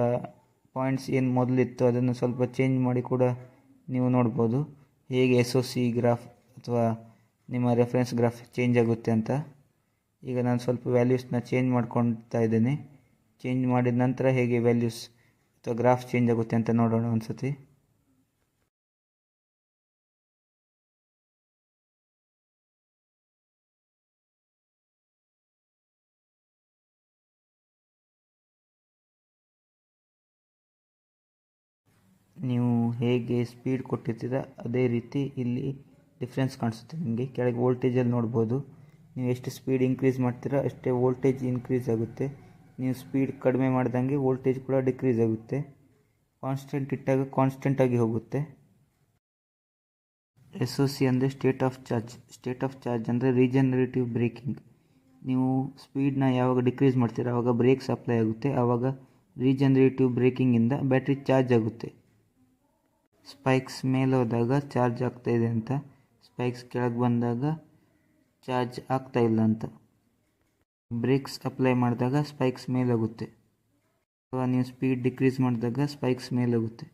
ಪಾಯಿಂಟ್ಸ್ ಏನು ಮೊದಲಿತ್ತು ಅದನ್ನು ಸ್ವಲ್ಪ ಚೇಂಜ್ ಮಾಡಿ ಕೂಡ ನೀವು ನೋಡ್ಬೋದು, ಹೇಗೆ SOC ಗ್ರಾಫ್ ಅಥವಾ ನಿಮ್ಮ ರೆಫರೆನ್ಸ್ ಗ್ರಾಫ್ ಚೇಂಜ್ ಆಗುತ್ತೆ ಅಂತ. ಈಗ ನಾನು ಸ್ವಲ್ಪ ವ್ಯಾಲ್ಯೂಸ್ನ ಚೇಂಜ್ ಮಾಡ್ಕೊಳ್ತಾ ಇದ್ದೇನೆ. ಚೇಂಜ್ ಮಾಡಿದ ನಂತರ ಹೇಗೆ ವ್ಯಾಲ್ಯೂಸ್ ಅಥವಾ ಗ್ರಾಫ್ ಚೇಂಜ್ ಆಗುತ್ತೆ ಅಂತ ನೋಡೋಣ ಒಂದು ಸತಿ. ನೀವು ಹೇಗೆ ಸ್ಪೀಡ್ ಕೊಟ್ಟಿರ್ತೀರ ಅದೇ ರೀತಿ ಇಲ್ಲಿ ಡಿಫ್ರೆನ್ಸ್ ಕಾಣಿಸುತ್ತೆ ನಿಮಗೆ. ಕೆಳಗೆ ವೋಲ್ಟೇಜಲ್ಲಿ ನೋಡ್ಬೋದು, ನೀವು ಎಷ್ಟು ಸ್ಪೀಡ್ ಇನ್ಕ್ರೀಸ್ ಮಾಡ್ತೀರಾ ಅಷ್ಟೇ ವೋಲ್ಟೇಜ್ ಇನ್ಕ್ರೀಸ್ ಆಗುತ್ತೆ. ನೀವು ಸ್ಪೀಡ್ ಕಡಿಮೆ ಮಾಡ್ದಂಗೆ ವೋಲ್ಟೇಜ್ ಕೂಡ ಡಿಕ್ರೀಸ್ ಆಗುತ್ತೆ. ಕಾನ್ಸ್ಟೆಂಟ್ ಇಟ್ಟಾಗ ಕಾನ್ಸ್ಟೆಂಟಾಗಿ ಹೋಗುತ್ತೆ. SOC ಅಂದರೆ state of charge. State of charge ಅಂದರೆ ರೀಜನರೇಟಿವ್ ಬ್ರೇಕಿಂಗ್. ನೀವು ಸ್ಪೀಡ್ನ ಯಾವಾಗ ಡಿಕ್ರೀಸ್ ಮಾಡ್ತೀರಾ ಆವಾಗ ಬ್ರೇಕ್ಸ್ ಅಪ್ಲೈ ಆಗುತ್ತೆ, ಆವಾಗ ರೀಜನರೇಟಿವ್ ಬ್ರೇಕಿಂಗಿಂದ ಬ್ಯಾಟ್ರಿ ಚಾರ್ಜ್ ಆಗುತ್ತೆ. ಸ್ಪೈಕ್ಸ್ ಮೇಲೆ ಹೋದಾಗ ಚಾರ್ಜ್ ಆಗ್ತಾಯಿದೆ ಅಂತ, ಸ್ಪೈಕ್ಸ್ ಕೆಳಗೆ ಬಂದಾಗ ಚಾರ್ಜ್ ಆಗ್ತಾಯಿಲ್ಲ ಅಂತ. ಬ್ರೇಕ್ಸ್ ಅಪ್ಲೈ ಮಾಡಿದಾಗ ಸ್ಪೈಕ್ಸ್ ಮೇಲಾಗುತ್ತೆ, ಅಥವಾ ನೀವು ಸ್ಪೀಡ್ ಡಿಕ್ರೀಸ್ ಮಾಡಿದಾಗ ಸ್ಪೈಕ್ಸ್ ಮೇಲಾಗುತ್ತೆ.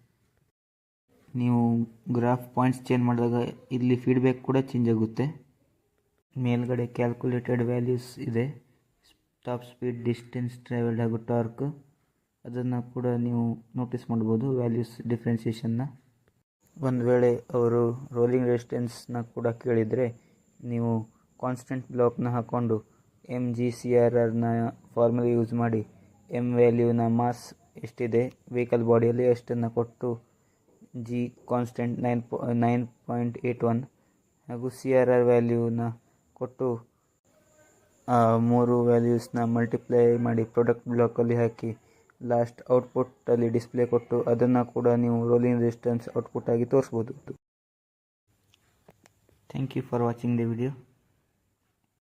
ನೀವು ಗ್ರಾಫ್ ಪಾಯಿಂಟ್ಸ್ ಚೇಂಜ್ ಮಾಡಿದಾಗ ಇಲ್ಲಿ ಫೀಡ್ಬ್ಯಾಕ್ ಕೂಡ ಚೇಂಜ್ ಆಗುತ್ತೆ. ಮೇಲ್ಗಡೆ ಕ್ಯಾಲ್ಕುಲೇಟೆಡ್ ವ್ಯಾಲ್ಯೂಸ್ ಇದೆ, ಟಾಪ್ ಸ್ಪೀಡ್, ಡಿಸ್ಟೆನ್ಸ್ ಟ್ರಾವೆಲ್ಡ್ ಹಾಗೂ ಟಾರ್ಕ್. ಅದನ್ನು ಕೂಡ ನೀವು ನೋಟಿಸ್ ಮಾಡ್ಬೋದು ವ್ಯಾಲ್ಯೂಸ್ ಡಿಫ್ರೆನ್ಸಿಯೇಷನ್ನ. ಒಂದು ವೇಳೆ ಅವರು ರೋಲಿಂಗ್ ರೆಸಿಸ್ಟೆನ್ಸ್ನ ಕೂಡ ಕೇಳಿದರೆ ನೀವು ಕಾನ್ಸ್ಟೆಂಟ್ ಬ್ಲಾಕ್ನ ಹಾಕ್ಕೊಂಡು MgCRRನ ಫಾರ್ಮುಲಾ ಯೂಸ್ ಮಾಡಿ M ವ್ಯಾಲ್ಯೂನ ಮಾಸ್ ಎಷ್ಟಿದೆ ವೆಹಿಕಲ್ ಬಾಡಿಯಲ್ಲಿ ಅಷ್ಟನ್ನು ಕೊಟ್ಟು G ಕಾನ್ಸ್ಟೆಂಟ್ 9.81 ಹಾಗೂ CRR ವ್ಯಾಲ್ಯೂನ ಕೊಟ್ಟು 3 ವ್ಯಾಲ್ಯೂಸ್ನ ಮಲ್ಟಿಪ್ಲೈ ಮಾಡಿ ಪ್ರಾಡಕ್ಟ್ ಬ್ಲಾಕಲ್ಲಿ ಹಾಕಿ ಲಾಸ್ಟ್ ಔಟ್ಪುಟ್ಟಲ್ಲಿ ಡಿಸ್ಪ್ಲೇ ಕೊಟ್ಟು ಅದನ್ನು ಕೂಡ ನೀವು ರೋಲಿಂಗ್ ರೆಸಿಸ್ಟೆನ್ಸ್ ಔಟ್ಪುಟ್ ಆಗಿ ತೋರಿಸ್ಬೋದು. Thank you for watching the video.